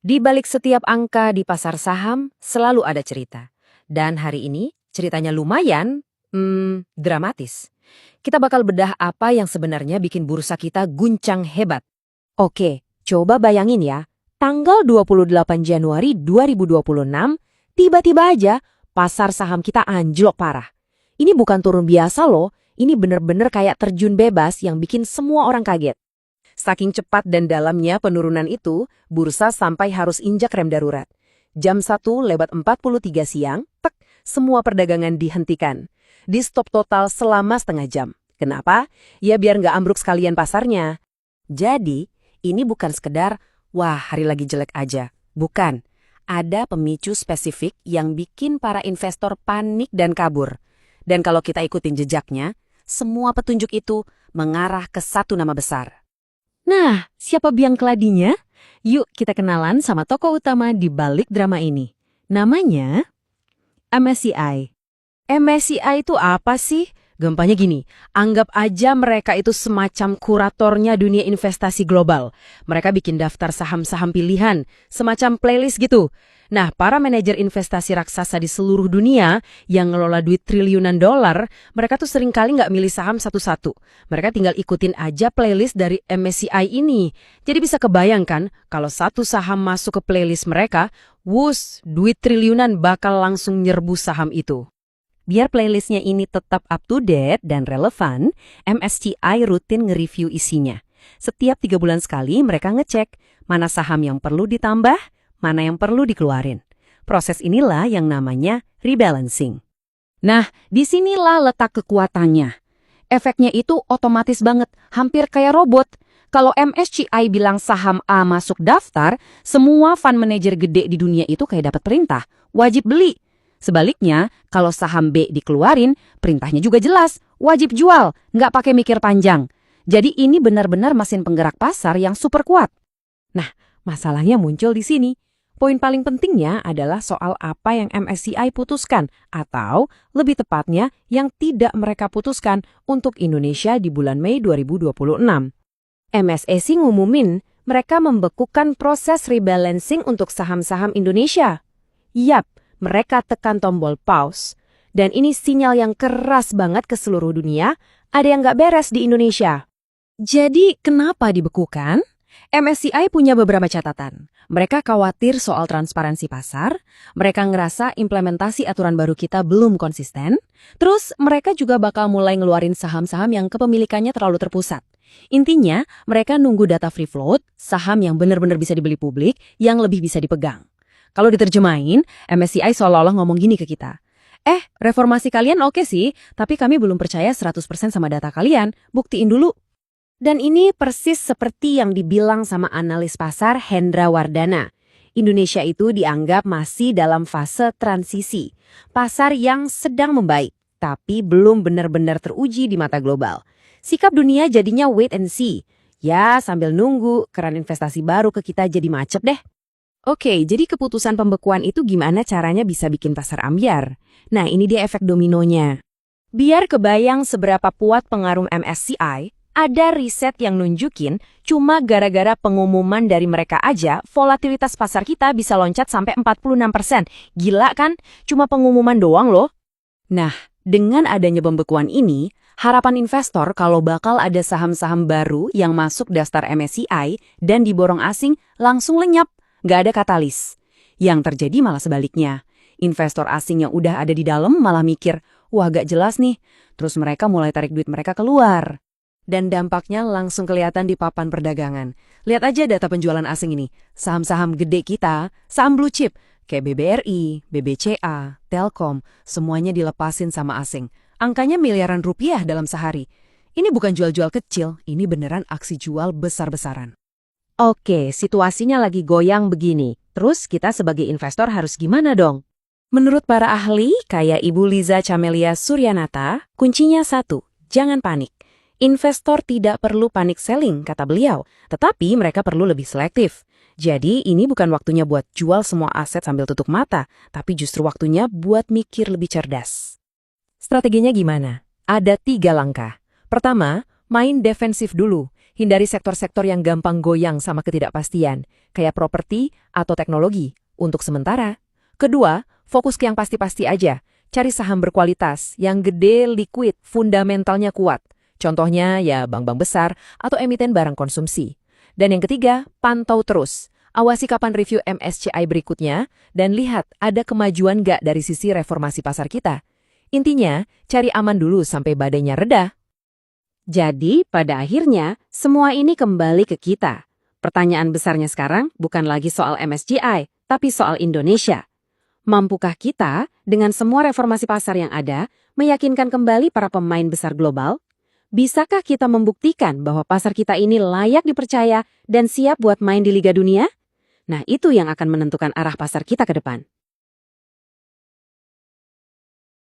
Di balik setiap angka di pasar saham, selalu ada cerita. Dan hari ini, ceritanya lumayan, dramatis. Kita bakal bedah apa yang sebenarnya bikin bursa kita guncang hebat. Oke, coba bayangin ya. Tanggal 28 Januari 2026, tiba-tiba aja pasar saham kita anjlok parah. Ini bukan turun biasa loh, ini bener-bener kayak terjun bebas yang bikin semua orang kaget. Saking cepat dan dalamnya penurunan itu, bursa sampai harus injak rem darurat. Jam 1:43 siang, semua perdagangan dihentikan. Di stop total selama setengah jam. Kenapa? Ya biar nggak ambruk sekalian pasarnya. Jadi, ini bukan sekedar, wah hari lagi jelek aja. Bukan. Ada pemicu spesifik yang bikin para investor panik dan kabur. Dan kalau kita ikutin jejaknya, semua petunjuk itu mengarah ke satu nama besar. Nah, siapa biang keladinya? Yuk kita kenalan sama tokoh utama di balik drama ini. Namanya MSCI. MSCI itu apa sih? Gampangnya gini, anggap aja mereka itu semacam kuratornya dunia investasi global. Mereka bikin daftar saham-saham pilihan, semacam playlist gitu. Nah, para manajer investasi raksasa di seluruh dunia yang ngelola duit triliunan dolar, mereka tuh seringkali nggak milih saham satu-satu. Mereka tinggal ikutin aja playlist dari MSCI ini. Jadi bisa kebayangkan kalau satu saham masuk ke playlist mereka, wus, duit triliunan bakal langsung nyerbu saham itu. Biar playlistnya ini tetap up to date dan relevan, MSCI rutin nge-review isinya. Setiap 3 bulan sekali mereka ngecek mana saham yang perlu ditambah, mana yang perlu dikeluarin. Proses inilah yang namanya rebalancing. Nah, disinilah letak kekuatannya. Efeknya itu otomatis banget, hampir kayak robot. Kalau MSCI bilang saham A masuk daftar, semua fund manager gede di dunia itu kayak dapat perintah, wajib beli. Sebaliknya, kalau saham B dikeluarin, perintahnya juga jelas, wajib jual, nggak pakai mikir panjang. Jadi ini benar-benar mesin penggerak pasar yang super kuat. Nah, masalahnya muncul di sini. Poin paling pentingnya adalah soal apa yang MSCI putuskan, atau lebih tepatnya yang tidak mereka putuskan untuk Indonesia di bulan Mei 2026. MSCI ngumumin mereka membekukan proses rebalancing untuk saham-saham Indonesia. Yap, mereka tekan tombol pause. Dan ini sinyal yang keras banget ke seluruh dunia, ada yang nggak beres di Indonesia. Jadi, kenapa dibekukan? MSCI punya beberapa catatan. Mereka khawatir soal transparansi pasar, mereka ngerasa implementasi aturan baru kita belum konsisten, terus mereka juga bakal mulai ngeluarin saham-saham yang kepemilikannya terlalu terpusat. Intinya, mereka nunggu data free float, saham yang benar-benar bisa dibeli publik, yang lebih bisa dipegang. Kalau diterjemahin, MSCI seolah-olah ngomong gini ke kita. Reformasi kalian oke sih, tapi kami belum percaya 100% sama data kalian, buktiin dulu. Dan ini persis seperti yang dibilang sama analis pasar Hendra Wardana. Indonesia itu dianggap masih dalam fase transisi. Pasar yang sedang membaik, tapi belum benar-benar teruji di mata global. Sikap dunia jadinya wait and see. Ya, sambil nunggu, keran investasi baru ke kita jadi macet deh. Oke, jadi keputusan pembekuan itu gimana caranya bisa bikin pasar ambyar? Nah, ini dia efek dominonya. Biar kebayang seberapa kuat pengaruh MSCI, ada riset yang nunjukin cuma gara-gara pengumuman dari mereka aja, volatilitas pasar kita bisa loncat sampai 46%. Gila kan? Cuma pengumuman doang loh. Nah, dengan adanya pembekuan ini, harapan investor kalau bakal ada saham-saham baru yang masuk daftar MSCI dan diborong asing langsung lenyap. Nggak ada katalis. Yang terjadi malah sebaliknya. Investor asing yang udah ada di dalam malah mikir, wah gak jelas nih. Terus mereka mulai tarik duit mereka keluar. Dan dampaknya langsung kelihatan di papan perdagangan. Lihat aja data penjualan asing ini. Saham-saham gede kita, saham blue chip, kayak BBRI, BBCA, Telkom, semuanya dilepasin sama asing. Angkanya miliaran rupiah dalam sehari. Ini bukan jual-jual kecil, ini beneran aksi jual besar-besaran. Oke, situasinya lagi goyang begini. Terus kita sebagai investor harus gimana dong? Menurut para ahli, kayak Ibu Liza Camelia Suryanata, kuncinya satu, jangan panik. Investor tidak perlu panik selling, kata beliau, tetapi mereka perlu lebih selektif. Jadi ini bukan waktunya buat jual semua aset sambil tutup mata, tapi justru waktunya buat mikir lebih cerdas. Strateginya gimana? Ada 3 langkah. Pertama, main defensif dulu. Hindari sektor-sektor yang gampang goyang sama ketidakpastian, kayak properti atau teknologi, untuk sementara. Kedua, fokus ke yang pasti-pasti aja. Cari saham berkualitas, yang gede, liquid, fundamentalnya kuat. Contohnya ya bank-bank besar atau emiten barang konsumsi. Dan yang ketiga, pantau terus. Awasi kapan review MSCI berikutnya, dan lihat ada kemajuan nggak dari sisi reformasi pasar kita. Intinya, cari aman dulu sampai badainya reda. Jadi, pada akhirnya, semua ini kembali ke kita. Pertanyaan besarnya sekarang bukan lagi soal MSCI, tapi soal Indonesia. Mampukah kita, dengan semua reformasi pasar yang ada, meyakinkan kembali para pemain besar global? Bisakah kita membuktikan bahwa pasar kita ini layak dipercaya dan siap buat main di Liga Dunia? Nah, itu yang akan menentukan arah pasar kita ke depan.